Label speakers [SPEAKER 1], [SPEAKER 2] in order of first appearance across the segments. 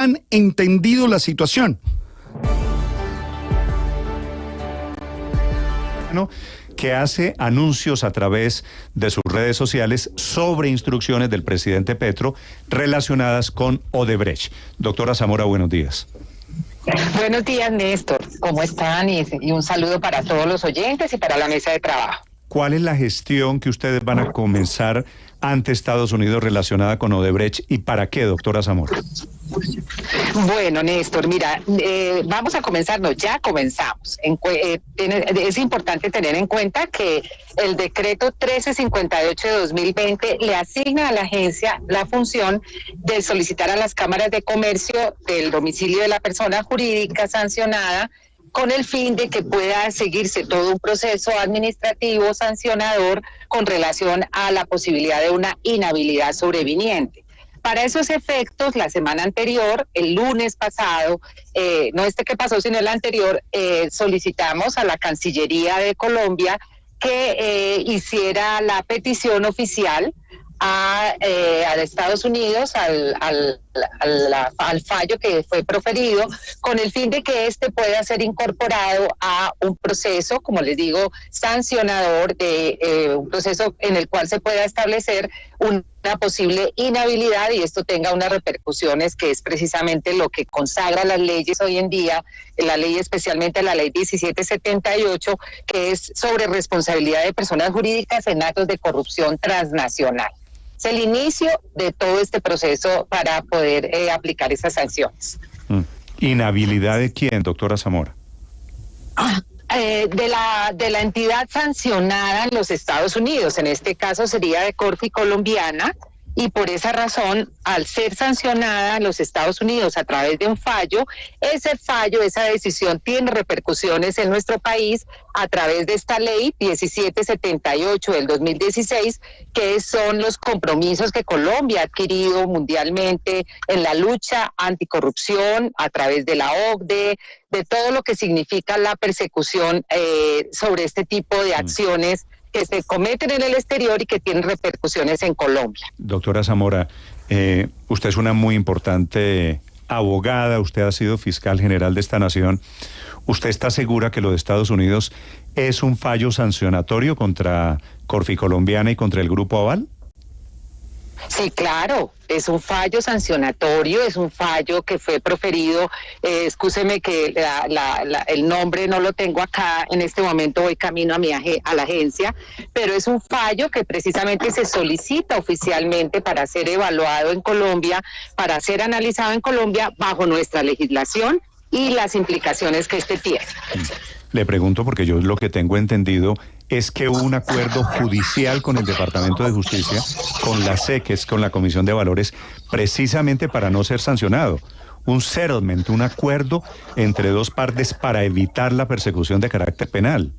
[SPEAKER 1] han entendido la situación. Que hace anuncios a través de sus redes sociales sobre instrucciones del presidente Petro relacionadas con Odebrecht. Doctora Zamora, buenos días.
[SPEAKER 2] Buenos días, Néstor. ¿Cómo están? Y un saludo para todos los oyentes y para la mesa de trabajo.
[SPEAKER 1] ¿Cuál es la gestión que ustedes van a comenzar ante Estados Unidos relacionada con Odebrecht y para qué, doctora Zamora?
[SPEAKER 2] Bueno, Néstor, mira, vamos a comenzar, no, ya comenzamos. Es importante tener en cuenta que el decreto 1358 de 2020 le asigna a la agencia la función de solicitar a las cámaras de comercio del domicilio de la persona jurídica sancionada con el fin de que pueda seguirse todo un proceso administrativo sancionador con relación a la posibilidad de una inhabilidad sobreviniente. Para esos efectos, la semana anterior, el lunes pasado, no este que pasó, sino el anterior, solicitamos a la Cancillería de Colombia que hiciera la petición oficial a Estados Unidos, al fallo que fue proferido, con el fin de que este pueda ser incorporado a un proceso, como les digo, sancionador, un proceso en el cual se pueda establecer una posible inhabilidad y esto tenga unas repercusiones, que es precisamente lo que consagra las leyes hoy en día, la ley, especialmente la ley 1778, que es sobre responsabilidad de personas jurídicas en actos de corrupción transnacional. Es el inicio de todo este proceso para poder aplicar esas sanciones.
[SPEAKER 1] ¿Inhabilidad de quién, doctora Zamora?
[SPEAKER 2] De la entidad sancionada en los Estados Unidos, en este caso sería de Corfi Colombiana, y por esa razón, al ser sancionada en los Estados Unidos a través de un fallo, ese fallo, esa decisión tiene repercusiones en nuestro país a través de esta ley 1778 del 2016, que son los compromisos que Colombia ha adquirido mundialmente en la lucha anticorrupción a través de la OCDE, de todo lo que significa la persecución sobre este tipo de acciones que se cometen en el exterior y que tienen repercusiones en Colombia.
[SPEAKER 1] Doctora Zamora, usted es una muy importante abogada, usted ha sido fiscal general de esta nación. ¿Usted está segura que lo de Estados Unidos es un fallo sancionatorio contra Corfi Colombiana y contra el Grupo Aval?
[SPEAKER 2] Sí, claro, es un fallo sancionatorio, es un fallo que fue proferido, excúseme que el nombre no lo tengo acá, en este momento voy camino a la agencia, pero es un fallo que precisamente se solicita oficialmente para ser evaluado en Colombia, para ser analizado en Colombia bajo nuestra legislación y las implicaciones que este tiene.
[SPEAKER 1] Le pregunto porque yo lo que tengo entendido es que hubo un acuerdo judicial con el Departamento de Justicia, con la SEC, que es con la Comisión de Valores, precisamente para no ser sancionado. Un settlement, un acuerdo entre dos partes para evitar la persecución de carácter penal.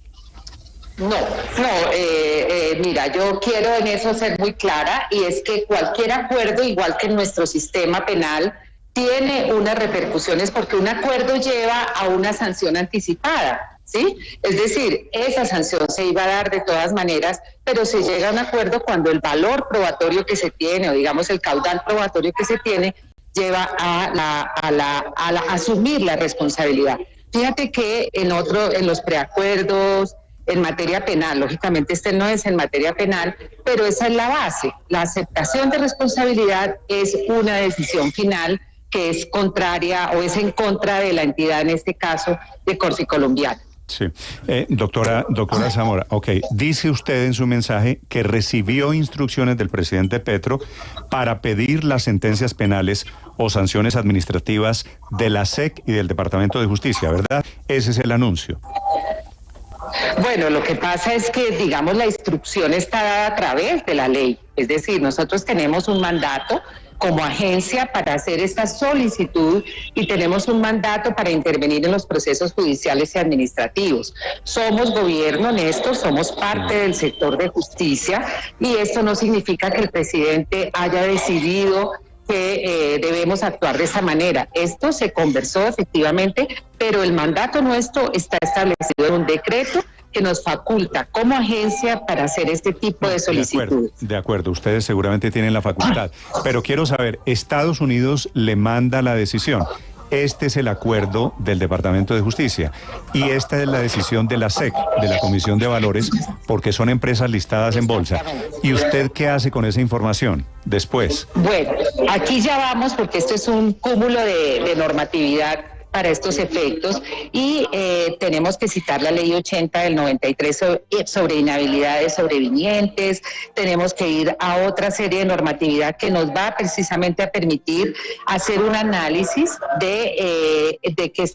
[SPEAKER 2] Mira, yo quiero en eso ser muy clara, y es que cualquier acuerdo, igual que en nuestro sistema penal, tiene unas repercusiones porque un acuerdo lleva a una sanción anticipada. ¿Sí? Es decir, esa sanción se iba a dar de todas maneras, pero se llega a un acuerdo cuando el valor probatorio que se tiene, o digamos el caudal probatorio que se tiene, lleva a asumir la responsabilidad. Fíjate que en los preacuerdos, en materia penal, lógicamente este no es en materia penal, pero esa es la base. La aceptación de responsabilidad es una decisión final que es contraria o es en contra de la entidad, en este caso, de Corfi Colombiana.
[SPEAKER 1] Sí. Doctora Zamora, dice usted en su mensaje que recibió instrucciones del presidente Petro para pedir las sentencias penales o sanciones administrativas de la SEC y del Departamento de Justicia, ¿verdad? Ese es el anuncio.
[SPEAKER 2] Bueno, lo que pasa es que, digamos, la instrucción está dada a través de la ley. Es decir, nosotros tenemos un mandato como agencia para hacer esta solicitud y tenemos un mandato para intervenir en los procesos judiciales y administrativos. Somos gobierno, Néstor, somos parte del sector de justicia y esto no significa que el presidente haya decidido que debemos actuar de esa manera. Esto se conversó efectivamente, pero el mandato nuestro está establecido en un decreto que nos faculta como agencia para hacer este tipo de solicitudes.
[SPEAKER 1] De acuerdo, ustedes seguramente tienen la facultad, pero quiero saber, Estados Unidos le manda la decisión. Este es el acuerdo del Departamento de Justicia y esta es la decisión de la SEC, de la Comisión de Valores, porque son empresas listadas en bolsa. ¿Y usted qué hace con esa información después?
[SPEAKER 2] Bueno, aquí ya vamos porque esto es un cúmulo de normatividad para estos efectos y tenemos que citar la ley 80 del 93 sobre inhabilidades sobrevinientes, tenemos que ir a otra serie de normatividad que nos va precisamente a permitir hacer un análisis de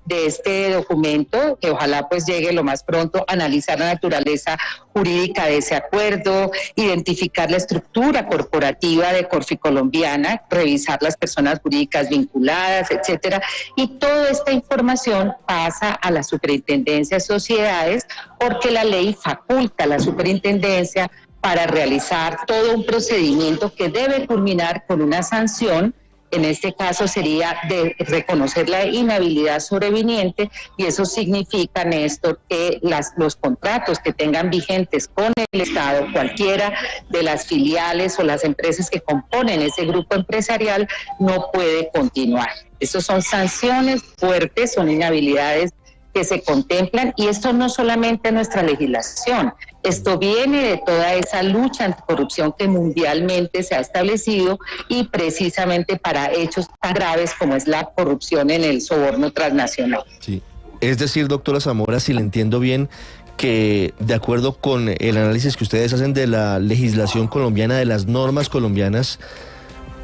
[SPEAKER 2] este documento, que ojalá pues llegue lo más pronto, analizar la naturaleza jurídica de ese acuerdo, identificar la estructura corporativa de Corficolombiana, revisar las personas jurídicas vinculadas, etcétera, y todo esta información pasa a la Superintendencia de Sociedades porque la ley faculta a la Superintendencia para realizar todo un procedimiento que debe culminar con una sanción. En este caso sería de reconocer la inhabilidad sobreviniente y eso significa, Néstor, que los contratos que tengan vigentes con el Estado, cualquiera de las filiales o las empresas que componen ese grupo empresarial, no puede continuar. Esas son sanciones fuertes, son inhabilidades que se contemplan y esto no solamente es nuestra legislación, esto viene de toda esa lucha anticorrupción que mundialmente se ha establecido y precisamente para hechos tan graves como es la corrupción en el soborno transnacional.
[SPEAKER 3] Sí, es decir, doctora Zamora, si le entiendo bien, que de acuerdo con el análisis que ustedes hacen de la legislación colombiana, de las normas colombianas,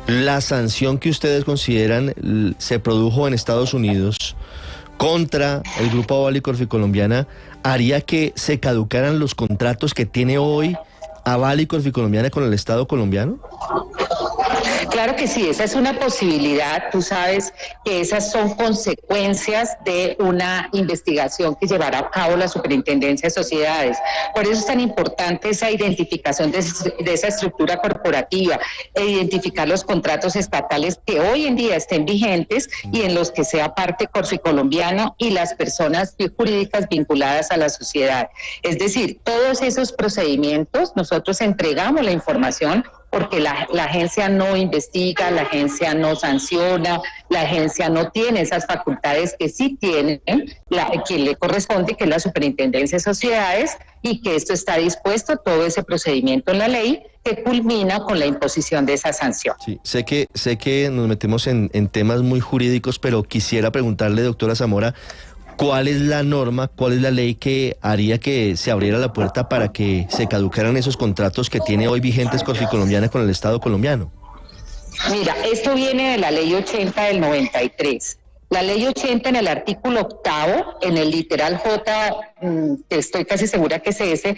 [SPEAKER 3] la sanción que ustedes consideran se produjo en Estados Unidos contra el Grupo Aval y Corficolombiana, haría que se caducaran los contratos que tiene hoy Aval y Corficolombiana con el Estado colombiano?
[SPEAKER 2] Claro que sí, esa es una posibilidad. Tú sabes que esas son consecuencias de una investigación que llevará a cabo la Superintendencia de Sociedades. Por eso es tan importante esa identificación de esa estructura corporativa e identificar los contratos estatales que hoy en día estén vigentes y en los que sea parte Corficolombiano y las personas jurídicas vinculadas a la sociedad. Es decir, todos esos procedimientos, nosotros entregamos la información porque la agencia no investiga, la agencia no sanciona, la agencia no tiene esas facultades que sí tienen quien le corresponde, que es la Superintendencia de Sociedades, y que esto está dispuesto, todo ese procedimiento en la ley, que culmina con la imposición de esa sanción.
[SPEAKER 3] Sí, sé que nos metemos en temas muy jurídicos, pero quisiera preguntarle, doctora Zamora, ¿cuál es la norma, cuál es la ley que haría que se abriera la puerta para que se caducaran esos contratos que tiene hoy vigentes Corficolombiana con el Estado colombiano?
[SPEAKER 2] Mira, esto viene de la ley 80 del 93. La ley 80 en el artículo 8, en el literal J, que estoy casi segura que es ese,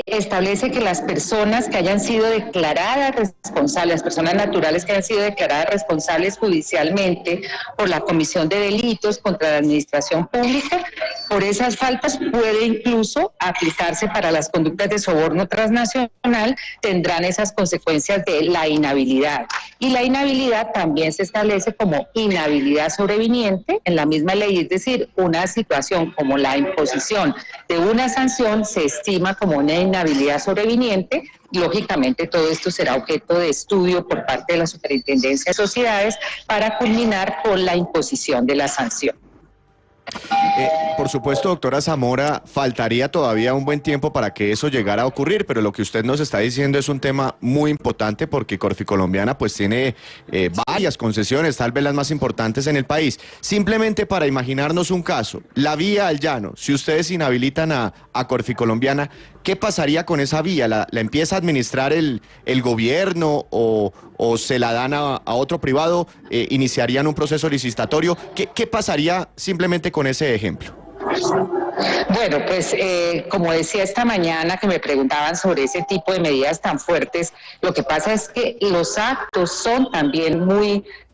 [SPEAKER 2] establece que las personas que hayan sido declaradas responsables, las personas naturales que hayan sido declaradas responsables judicialmente por la comisión de delitos contra la administración pública, por esas faltas puede incluso aplicarse para las conductas de soborno transnacional, tendrán esas consecuencias de la inhabilidad. Y la inhabilidad también se establece como inhabilidad sobreviniente en la misma ley, es decir, una situación como la imposición de una sanción se estima como una inhabilidad sobreviniente. Lógicamente todo esto será objeto de estudio por parte de la Superintendencia de Sociedades para culminar con la imposición de la sanción.
[SPEAKER 4] Por supuesto, doctora Zamora, faltaría todavía un buen tiempo para que eso llegara a ocurrir, pero lo que usted nos está diciendo es un tema muy importante porque Corficolombiana pues tiene varias concesiones, tal vez las más importantes en el país. Simplemente para imaginarnos un caso, la vía al llano, si ustedes inhabilitan a Corficolombiana, ¿qué pasaría con esa vía? ¿La empieza a administrar el gobierno o se la dan a otro privado? ¿Iniciarían un proceso licitatorio? ¿Qué pasaría simplemente con ese ejemplo?
[SPEAKER 2] Bueno, pues como decía esta mañana que me preguntaban sobre ese tipo de medidas tan fuertes, lo que pasa es que los actos son también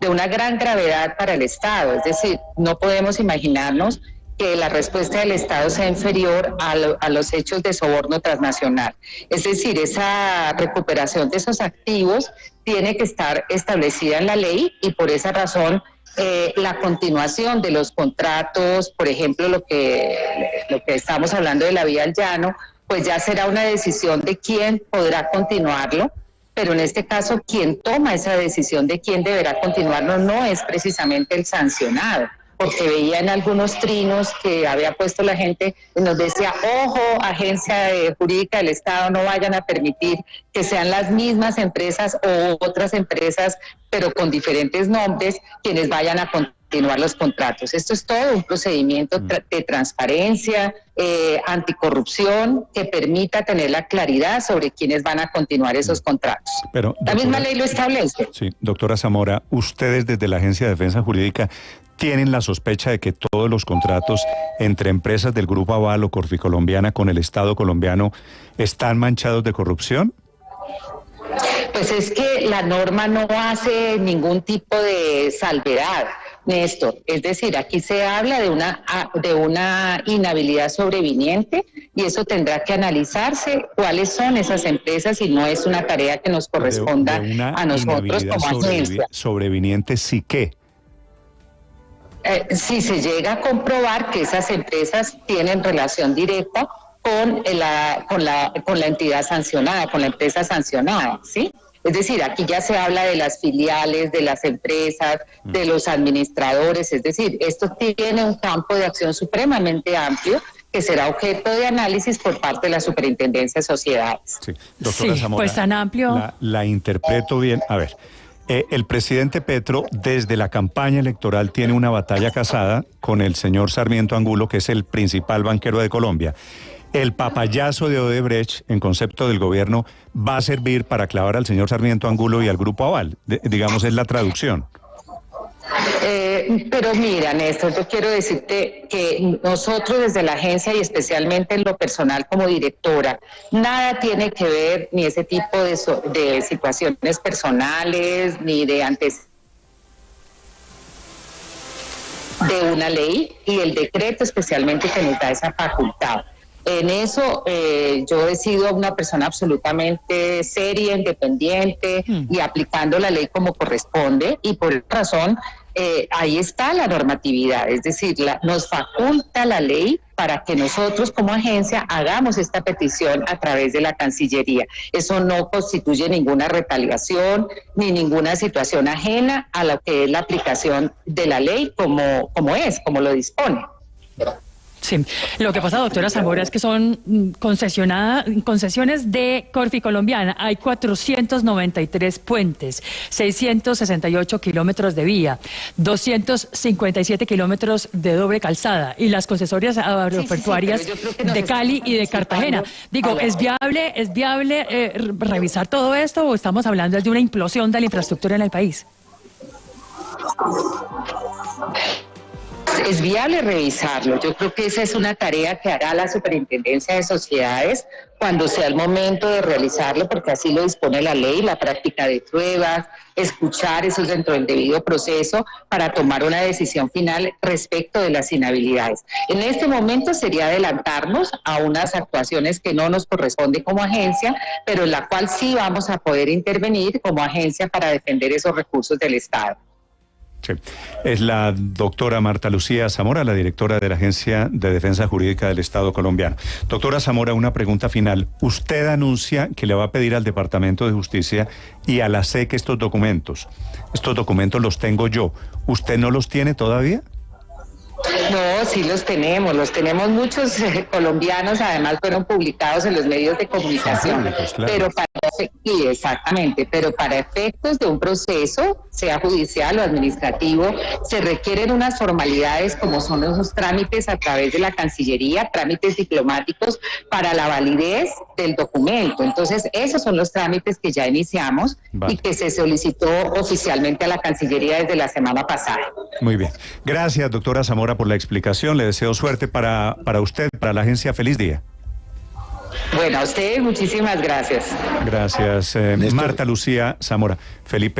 [SPEAKER 2] de una gran gravedad para el Estado, es decir, no podemos imaginarnos que la respuesta del Estado sea inferior a los hechos de soborno transnacional. Es decir, esa recuperación de esos activos tiene que estar establecida en la ley y por esa razón la continuación de los contratos, por ejemplo, lo que estamos hablando de la vía al llano, pues ya será una decisión de quién podrá continuarlo, pero en este caso quien toma esa decisión de quién deberá continuarlo no es precisamente el sancionado, porque veía en algunos trinos que había puesto la gente y nos decía, ojo, agencia jurídica del Estado, no vayan a permitir que sean las mismas empresas o otras empresas, pero con diferentes nombres, quienes vayan a continuar los contratos. Esto es todo un procedimiento de transparencia, anticorrupción, que permita tener la claridad sobre quiénes van a continuar esos contratos.
[SPEAKER 1] Pero,
[SPEAKER 2] la misma ley lo establece.
[SPEAKER 1] Sí, doctora Zamora, ustedes desde la Agencia de Defensa Jurídica ¿tienen la sospecha de que todos los contratos entre empresas del Grupo Aval o Corficolombiana con el Estado colombiano están manchados de corrupción?
[SPEAKER 2] Pues es que la norma no hace ningún tipo de salvedad, Néstor. Es decir, aquí se habla de una inhabilidad sobreviniente y eso tendrá que analizarse cuáles son esas empresas y no es una tarea que nos corresponda a nosotros como agencia.
[SPEAKER 1] Sobreviniente, ¿sí qué?
[SPEAKER 2] Si se llega a comprobar que esas empresas tienen relación directa con la entidad sancionada, con la empresa sancionada, ¿sí? Es decir, aquí ya se habla de las filiales, de las empresas, de los administradores, es decir, esto tiene un campo de acción supremamente amplio que será objeto de análisis por parte de la Superintendencia de Sociedades.
[SPEAKER 1] Sí, doctora Zamora,
[SPEAKER 5] pues tan amplio.
[SPEAKER 1] La interpreto bien. A ver, el presidente Petro desde la campaña electoral tiene una batalla casada con el señor Sarmiento Angulo, que es el principal banquero de Colombia. El papayazo de Odebrecht, en concepto del gobierno, va a servir para clavar al señor Sarmiento Angulo y al Grupo Aval. Digamos, es la traducción.
[SPEAKER 2] Pero mira, Néstor, yo quiero decirte que nosotros desde la agencia y especialmente en lo personal como directora, nada tiene que ver ni ese tipo de situaciones personales, ni de antes de una ley y el decreto especialmente que nos da esa facultad. En eso yo he sido una persona absolutamente seria, independiente y aplicando la ley como corresponde y por esa razón ahí está la normatividad, es decir, nos faculta la ley para que nosotros como agencia hagamos esta petición a través de la Cancillería. Eso no constituye ninguna retaliación ni ninguna situación ajena a lo que es la aplicación de la ley como lo dispone.
[SPEAKER 5] Sí, lo que pasa, doctora Zamora, es que son concesiones de Corficolombiana. Hay 493 puentes, 668 kilómetros de vía, 257 kilómetros de doble calzada y las concesorias aeroportuarias de Cali y de Cartagena. Digo, ¿es viable revisar todo esto o estamos hablando de una implosión de la infraestructura en el país?
[SPEAKER 2] Es viable revisarlo. Yo creo que esa es una tarea que hará la Superintendencia de Sociedades cuando sea el momento de realizarlo, porque así lo dispone la ley, la práctica de pruebas, escuchar eso dentro del debido proceso para tomar una decisión final respecto de las inhabilidades. En este momento sería adelantarnos a unas actuaciones que no nos corresponde como agencia, pero en la cual sí vamos a poder intervenir como agencia para defender esos recursos del Estado.
[SPEAKER 1] Sí. Es la doctora Marta Lucía Zamora, la directora de la Agencia de Defensa Jurídica del Estado colombiano. Doctora Zamora, una pregunta final. Usted anuncia que le va a pedir al Departamento de Justicia y a la SEC estos documentos los tengo yo. ¿Usted no los tiene todavía?
[SPEAKER 2] No, sí los tenemos muchos colombianos, además fueron publicados en los medios de comunicación,
[SPEAKER 1] públicos, claro.
[SPEAKER 2] pero para efectos de un proceso, sea judicial o administrativo, se requieren unas formalidades como son esos trámites a través de la Cancillería, trámites diplomáticos para la validez del documento. Entonces, esos son los trámites que ya iniciamos y que se solicitó oficialmente a la Cancillería desde la semana pasada.
[SPEAKER 1] Muy bien. Gracias, doctora Zamora, por la explicación. Le deseo suerte para usted, para la agencia. Feliz día.
[SPEAKER 2] Bueno, a ustedes muchísimas gracias.
[SPEAKER 1] Gracias, Marta Lucía Zamora. Felipe.